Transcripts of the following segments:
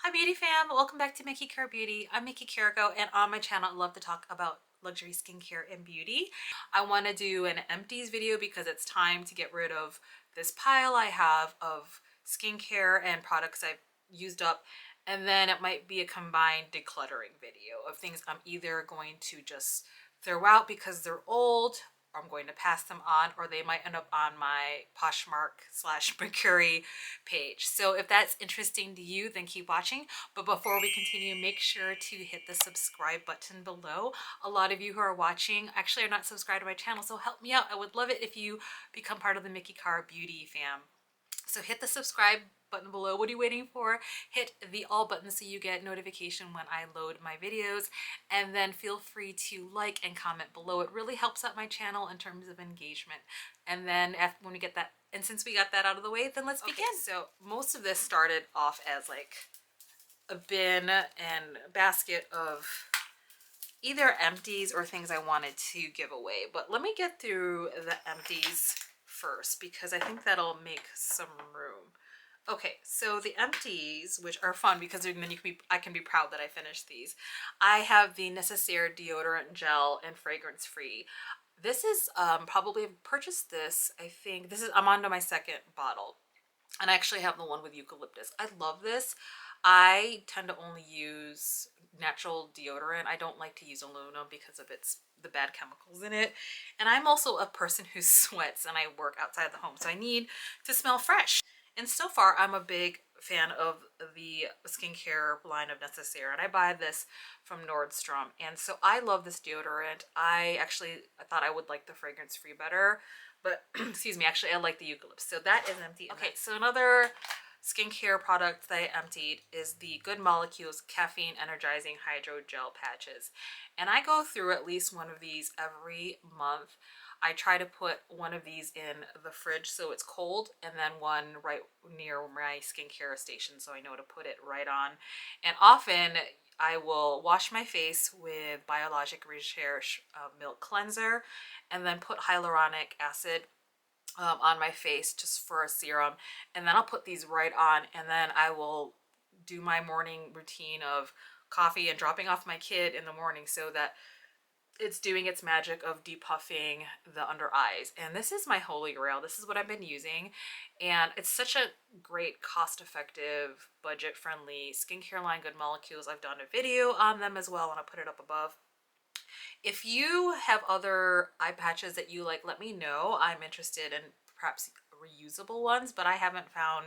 Hi beauty fam, welcome back to MikiCarrBeauty. I'm MikiCarrBeauty and on my channel I love to talk about luxury skincare and beauty. I want to do an empties video because it's time to get rid of this pile I have of skincare and products I've used up, and then it might be a combined decluttering video of things I'm either going to just throw out because they're old, or I'm going to pass them on, or they might end up on my Poshmark / Mercury page. So if that's interesting to you, then keep watching. But before we continue, make sure to hit the subscribe button below. A lot of you who are watching actually are not subscribed to my channel, so help me out. I would love it if you become part of the MikiCarrBeauty fam. So hit the subscribe button below. What are you waiting for? Hit the all button so you get notification when I load my videos, and then feel free to like and comment below. It really helps out my channel in terms of engagement. And then when we get that, and since we got that out of the way, then let's begin. So most of this started off as like a bin and basket of either empties or things I wanted to give away. But let me get through the empties first because I think that'll make some room. Okay, so the empties, which are fun because then I can be proud that I finished these. I have the Necessaire deodorant gel and fragrance free. This is probably I've purchased this. I think this is I'm on to my second bottle, and I actually have the one with eucalyptus. I love this. I tend to only use natural deodorant. I don't like to use aluminum because of the bad chemicals in it. And I'm also a person who sweats and I work outside the home, so I need to smell fresh. And so far, I'm a big fan of the skincare line of Necessaire, and I buy this from Nordstrom. And so I love this deodorant. I thought I would like the fragrance free better, but excuse me, actually I like the eucalyptus. So that is empty. Okay, so another skincare product that I emptied is the Good Molecules Caffeine Energizing Hydro Gel Patches. And I go through at least one of these every month. I try to put one of these in the fridge so it's cold, and then one right near my skincare station so I know to put it right on. And often I will wash my face with Biologic Recherche Milk Cleanser and then put hyaluronic acid on my face just for a serum, and then I'll put these right on, and then I will do my morning routine of coffee and dropping off my kid in the morning so that it's doing its magic of depuffing the under eyes. And this is my holy grail. This is what I've been using, and it's such a great, cost-effective, budget-friendly skincare line. Good Molecules. I've done a video on them as well, and I'll put it up above. If you have other eye patches that you like, let me know. I'm interested in perhaps reusable ones, but I haven't found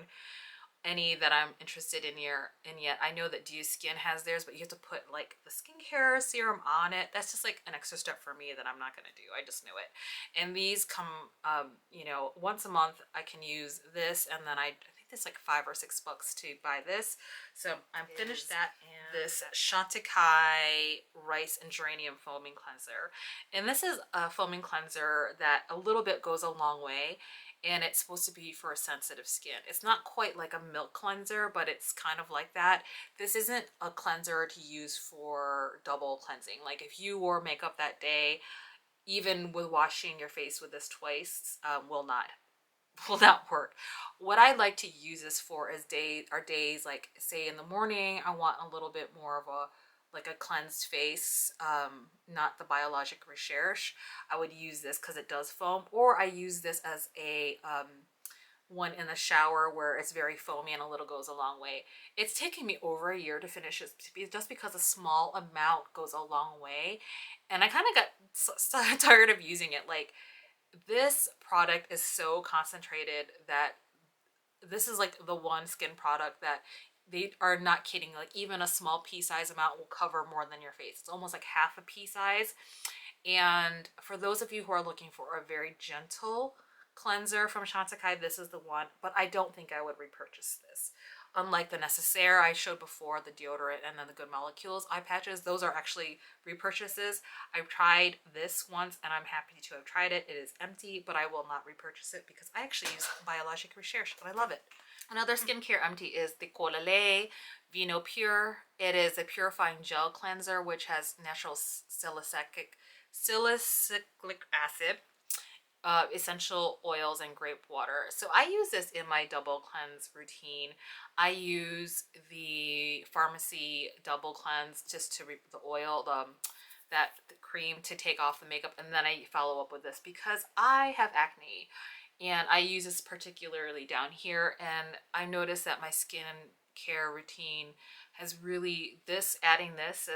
any that I'm interested in yet. I know that Do Skin has theirs, but you have to put like the skincare serum on it. That's just like an extra step for me that I'm not gonna do. I just know it. And these come, you know, once a month I can use this, and then I think it's like $5 or $6 to buy this. So I'm finished that, and this Chantecaille Rice and Geranium Foaming Cleanser. And this is a foaming cleanser that a little bit goes a long way, and it's supposed to be for sensitive skin. It's not quite like a milk cleanser, but it's kind of like that. This isn't a cleanser to use for double cleansing. Like if you wore makeup that day, even with washing your face with this twice, will not work. What I like to use this for is days like, say in the morning, I want a little bit more of a cleansed face, not the Biologic Recherche. I would use this because it does foam, or I use this as a one in the shower where it's very foamy and a little goes a long way. It's taken me over a year to finish it just because a small amount goes a long way, and I kind of got so tired of using it. Like, this product is so concentrated that this is like the one skin product that they are not kidding. Like even a small pea size amount will cover more than your face. It's almost like half a pea size. And for those of you who are looking for a very gentle cleanser from Chantecaille, this is the one, but I don't think I would repurchase this. Unlike the Necessaire I showed before, the deodorant, and then the Good Molecules eye patches, those are actually repurchases. I've tried this once and I'm happy to have tried it. It is empty, but I will not repurchase it because I actually use Biologic Recherche and I love it. Another skincare empty is the Colale Vino Pure. It is a purifying gel cleanser which has natural salicylic acid. essential oils and grape water. So I use this in my double cleanse routine. I use the pharmacy double cleanse just to the oil, the cream to take off the makeup, and then I follow up with this because I have acne and I use this particularly down here, and I noticed that my skin care routine has really adding this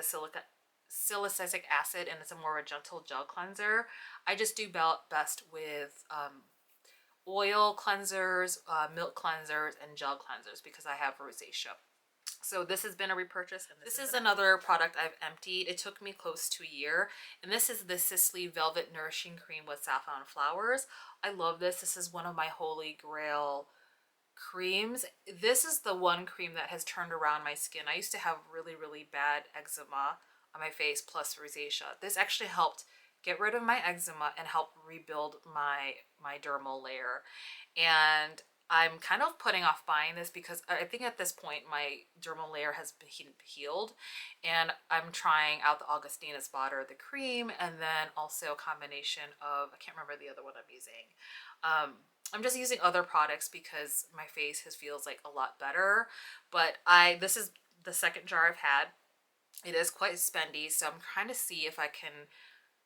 salicylic acid, and it's a more of a gentle gel cleanser. I just do best with oil cleansers, milk cleansers, and gel cleansers because I have rosacea. So this has been a repurchase, and this is another product I've emptied. It took me close to a year, and this is the Sisley Velvet Nourishing Cream with Saffron Flowers. I love this. This is one of my holy grail creams. This is the one cream that has turned around my skin. I used to have really, really bad eczema on my face plus rosacea. This actually helped get rid of my eczema and help rebuild my dermal layer. And I'm kind of putting off buying this because I think at this point my dermal layer has been healed, and I'm trying out the Augustina Spotter, the cream, and then also a combination of, I can't remember the other one I'm using. I'm just using other products because my face feels like a lot better. But this is the second jar I've had. It is quite spendy, so I'm trying to see if I can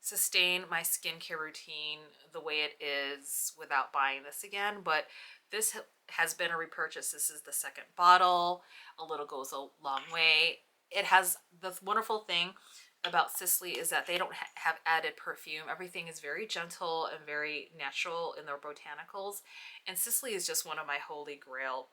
sustain my skincare routine the way it is without buying this again. But this has been a repurchase. This is the second bottle. A little goes a long way. It has the wonderful thing about Sisley is that they don't have added perfume. Everything is very gentle and very natural in their botanicals. And Sisley is just one of my holy grail,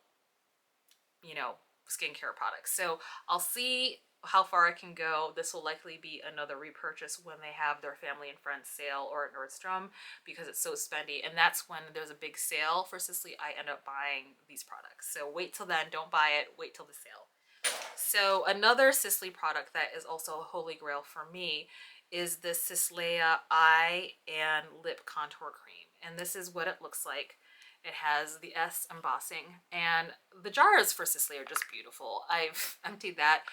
skincare products. So I'll see how far I can go. This will likely be another repurchase when they have their family and friends sale or at Nordstrom because it's so spendy. And that's when there's a big sale for Sisley, I end up buying these products. So wait till then, don't buy it, wait till the sale. So another Sisley product that is also a holy grail for me is this Sislea eye and lip contour cream. And this is what it looks like. It has the S embossing, and the jars for Sisley are just beautiful. I've emptied that.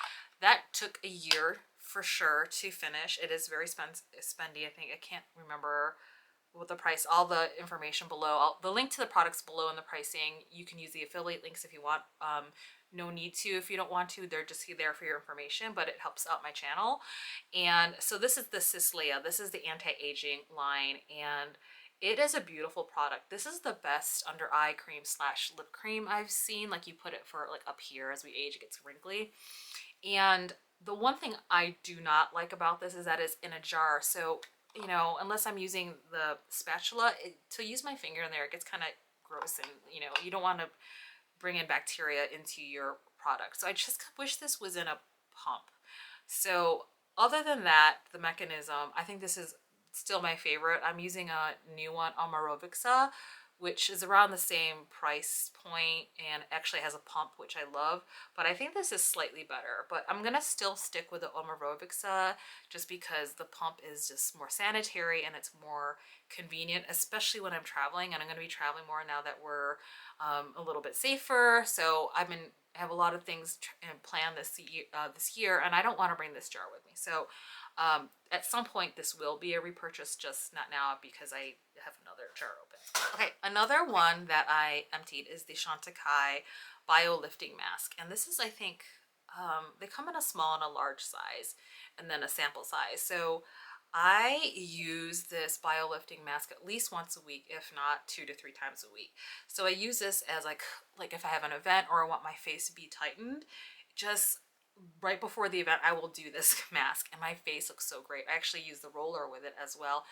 That took a year for sure to finish. It is very spendy. I think I can't remember what the price, all the information below. The link to the products below and the pricing. You can use the affiliate links if you want. No need to if you don't want to. They're just there for your information, but it helps out my channel. And so this is the Sislea. This is the anti-aging line, and it is a beautiful product. This is the best under eye cream / lip cream I've seen. Like, you put it for like up here. As we age, it gets wrinkly. And the one thing I do not like about this is that it's in a jar. So, unless I'm using the spatula, to use my finger in there, it gets kind of gross, and you don't want to bring in bacteria into your product. So I just wish this was in a pump. So other than that, the mechanism, I think this is still my favorite. I'm using a new one, Omarovixa, which is around the same price point and actually has a pump, which I love. But I think this is slightly better. But I'm going to still stick with the Omarovixa just because the pump is just more sanitary and it's more convenient, especially when I'm traveling. And I'm going to be traveling more now that we're a little bit safer. So I have a lot of things planned this year, and I don't want to bring this jar with me. So at some point this will be a repurchase, just not now because I have another jar open. Okay, another one that I emptied is the Chantecaille Bio Lifting Mask, and this is, I think, they come in a small and a large size, and then a sample size. So I use this bio lifting mask at least once a week, if not 2 to 3 times a week. So I use this as like if I have an event or I want my face to be tightened, just right before the event I will do this mask, and my face looks so great. I actually use the roller with it as well.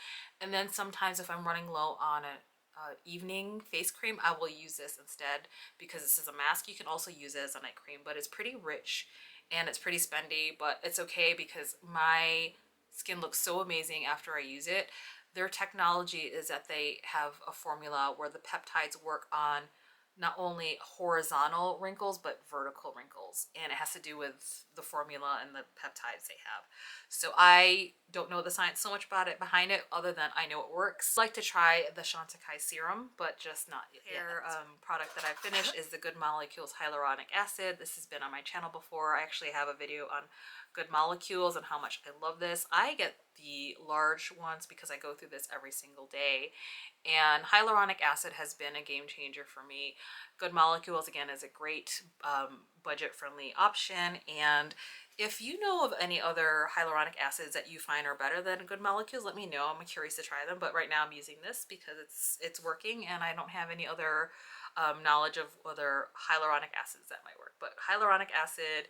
And then sometimes if I'm running low on an evening face cream, I will use this instead because this is a mask. You can also use it as a night cream, but it's pretty rich and it's pretty spendy, but it's okay because my skin looks so amazing after I use it. Their technology is that they have a formula where the peptides work on not only horizontal wrinkles but vertical wrinkles, and it has to do with the formula and the peptides they have. So I don't know the science so much about it behind it, other than I know it works. I like to try the Chantecaille serum, but just not yet. Product that I finished is the Good Molecules Hyaluronic Acid. This has been on my channel before. I actually have a video on Good Molecules and how much I love this. I get the large ones because I go through this every single day, and hyaluronic acid has been a game changer for me. Good Molecules, again, is a great budget-friendly option, and if you know of any other hyaluronic acids that you find are better than Good Molecules, let me know. I'm curious to try them, but right now I'm using this because it's working, and I don't have any other knowledge of other hyaluronic acids that might work. But hyaluronic acid,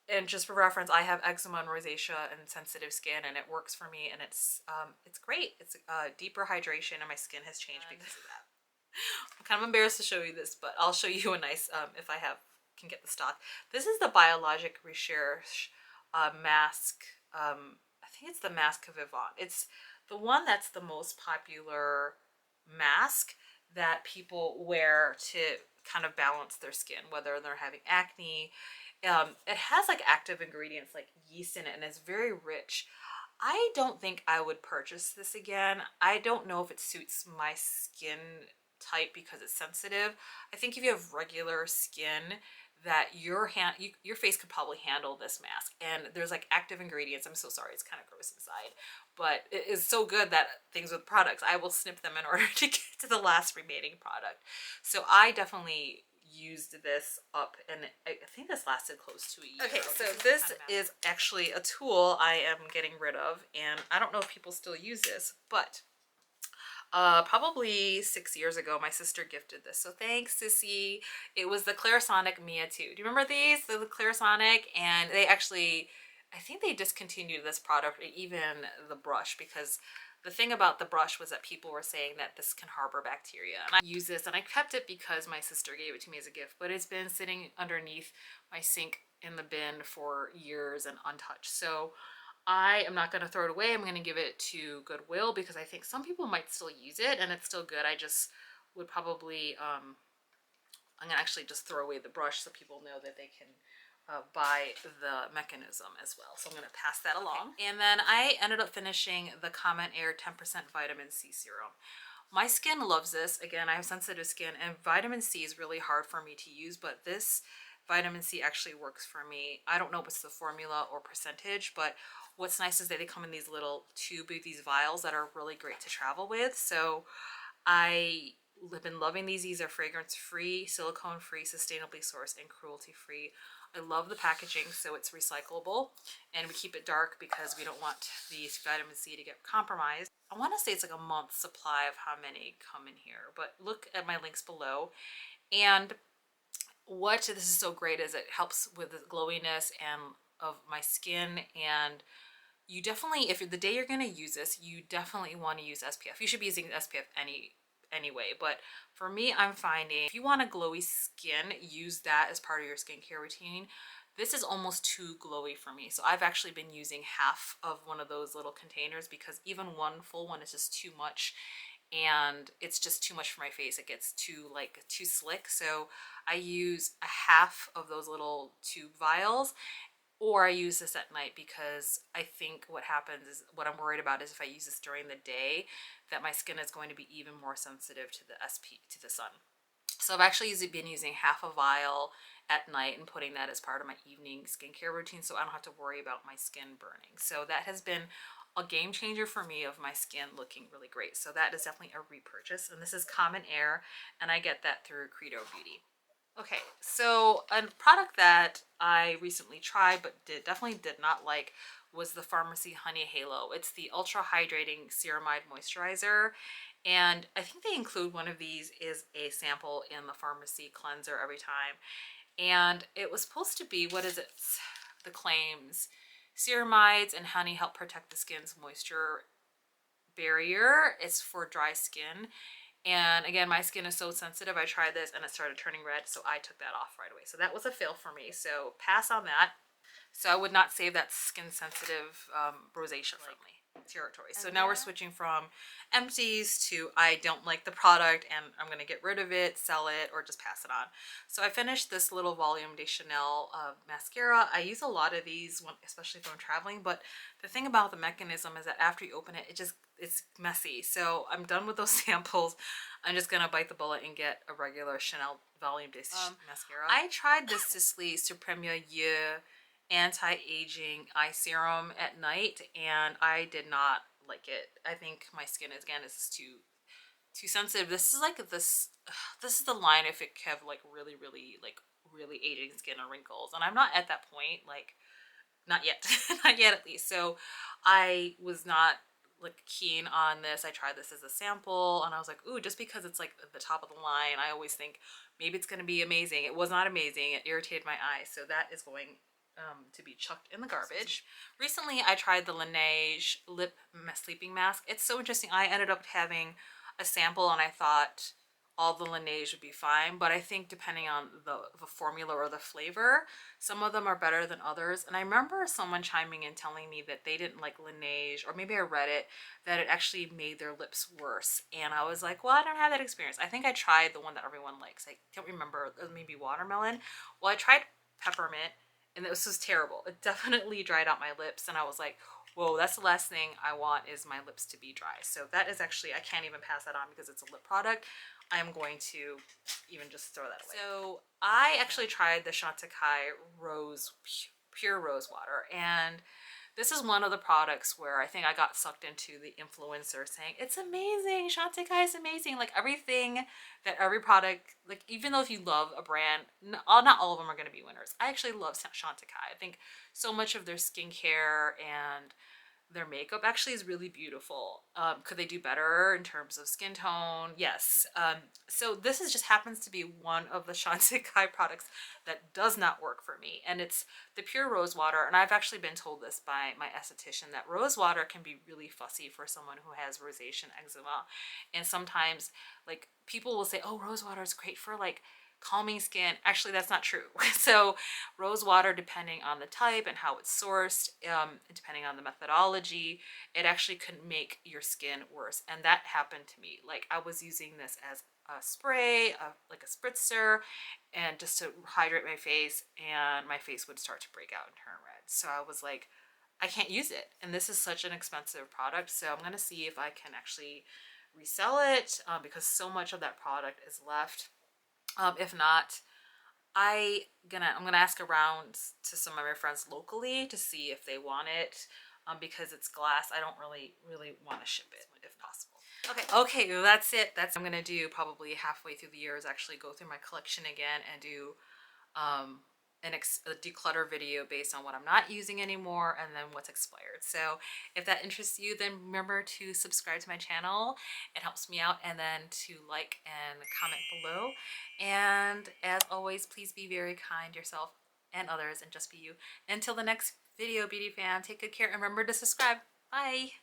and just for reference, I have eczema and rosacea and sensitive skin, and it works for me, and it's great. It's deeper hydration, and my skin has changed because of that. I'm kind of embarrassed to show you this, but I'll show you a nice, if I can get the stock. This is the Biologic Recherche mask. I think it's the Mask of Vivant. It's the one that's the most popular mask that people wear to kind of balance their skin, whether they're having acne. It has like active ingredients like yeast in it, and it's very rich. I don't think I would purchase this again. I don't know if it suits my skin type because it's sensitive. I think if you have regular skin, that your face could probably handle this mask. And there's like active ingredients. I'm so sorry, it's kind of gross inside, but it is so good that things with products, I will snip them in order to get to the last remaining product. So I definitely used this up, and I think this lasted close to a year. Okay, so this is actually a tool I am getting rid of, and I don't know if people still use this, but probably 6 years ago, my sister gifted this. So thanks, Sissy. It was the Clarisonic Mia 2. Do you remember these? The Clarisonic, and they actually, I think they discontinued this product, even the brush, because the thing about the brush was that people were saying that this can harbor bacteria. And I use this, and I kept it because my sister gave it to me as a gift, but it's been sitting underneath my sink in the bin for years and untouched. So I am not going to throw it away. I'm going to give it to Goodwill because I think some people might still use it and it's still good. I just would probably, I'm going to actually just throw away the brush so people know that they can buy the mechanism as well. So I'm going to pass that along. And then I ended up finishing the Common Air 10% Vitamin C Serum. My skin loves this. Again, I have sensitive skin, and vitamin C is really hard for me to use, but this vitamin C actually works for me. I don't know if it's the formula or percentage, but what's nice is that they come in these little these vials that are really great to travel with. So I have been loving these. These are fragrance-free, silicone-free, sustainably sourced, and cruelty-free. I love the packaging, so it's recyclable, and we keep it dark because we don't want the vitamin C to get compromised. I want to say it's like a month's supply of how many come in here, but look at my links below. And what this is so great is it helps with the glowiness and of my skin, and you definitely, if the day you're going to use this, you definitely want to use SPF. You should be using SPF anyway, but for me, I'm finding if you want a glowy skin, use that as part of your skincare routine. This is almost too glowy for me, so I've actually been using half of one of those little containers because even one full one is just too much, and it's just too much for my face. It gets too slick, so I use a half of those little tube vials, or I use this at night because I think what happens is, what I'm worried about is if I use this during the day, that my skin is going to be even more sensitive to the sun. So I've actually been using half a vial at night and putting that as part of my evening skincare routine, so I don't have to worry about my skin burning. So that has been a game changer for me of my skin looking really great. So that is definitely a repurchase, and this is Common Air, and I get that through Credo Beauty. Okay, so a product that I recently tried but definitely did not like was the Pharmacy Honey Halo. It's the Ultra Hydrating Ceramide Moisturizer, and I think they include one of these is a sample in the Pharmacy cleanser every time. And it was supposed to be, what is it, the claims, ceramides and honey help protect the skin's moisture barrier. It's for dry skin. And again, my skin is so sensitive. I tried this and it started turning red, so I took that off right away. So that was a fail for me, so pass on that. So I would not save that skin sensitive rosacea friendly territory. So now we're switching from Empties to I don't like the product and I'm going to get rid of it, sell it, or just pass it on. So I finished this little Volume de Chanel mascara. I use a lot of these, especially if I'm traveling, but the thing about the mechanism is that after you open it, it's messy. So I'm done with those samples. I'm just gonna bite the bullet and get a regular Chanel Volume de mascara. I tried this Sisley Supremia Yeux anti-aging eye serum at night, and I did not like it. I think my skin again is too sensitive. This is like this is the line if it have like really aging skin and wrinkles, and I'm not at that point, like not yet. Not yet at least. So I was not like keen on this. I tried this as a sample and I was like, ooh, just because it's like at the top of the line, I always think maybe it's going to be amazing. It was not amazing. It irritated my eyes, so that is going to be chucked in the garbage. Recently I tried the Laneige lip sleeping mask. It's so interesting. I ended up having a sample and I thought all the Laneige would be fine, but I think depending on the formula or the flavor, some of them are better than others. And I remember someone chiming in telling me that they didn't like Laneige, or maybe I read it, that it actually made their lips worse. And I was like, well, I don't have that experience. I think I tried the one that everyone likes. I don't remember, maybe watermelon. Well, I tried peppermint and this was terrible. It definitely dried out my lips and I was like, whoa, that's the last thing I want, is my lips to be dry. So that is actually, I can't even pass that on because it's a lip product. I'm going to even just throw that away. So I actually tried the Chantecaille pure rose water, and this is one of the products where I think I got sucked into the influencer saying it's amazing, Chantecaille is amazing, like everything that every product, like even though if you love a brand, not all of them are going to be winners. I actually love Chantecaille. I think so much of their skincare and their makeup actually is really beautiful. Could they do better in terms of skin tone? Yes. So this is just happens to be one of the Chantecaille products that does not work for me, and it's the pure rose water. And I've actually been told this by my esthetician that rose water can be really fussy for someone who has rosacea eczema, and sometimes like people will say, oh, rose water is great for like calming skin. Actually, that's not true. So rose water, depending on the type and how it's sourced, depending on the methodology, it actually can make your skin worse. And that happened to me. Like I was using this as a spray, like a spritzer, and just to hydrate my face, and my face would start to break out and turn red. So I was like, I can't use it. And this is such an expensive product. So I'm going to see if I can actually resell it, because so much of that product is left. If not, I'm gonna ask around to some of my friends locally to see if they want it, because it's glass. I don't really want to ship it if possible. Okay, well, that's it. That's what I'm gonna do probably halfway through the year, is actually go through my collection again and do a declutter video based on what I'm not using anymore and then what's expired. So if that interests you, then remember to subscribe to my channel. It helps me out, and then to like and comment below. And as always, please be very kind to yourself and others, and just be you. Until the next video, beauty fan, take good care and remember to subscribe. Bye.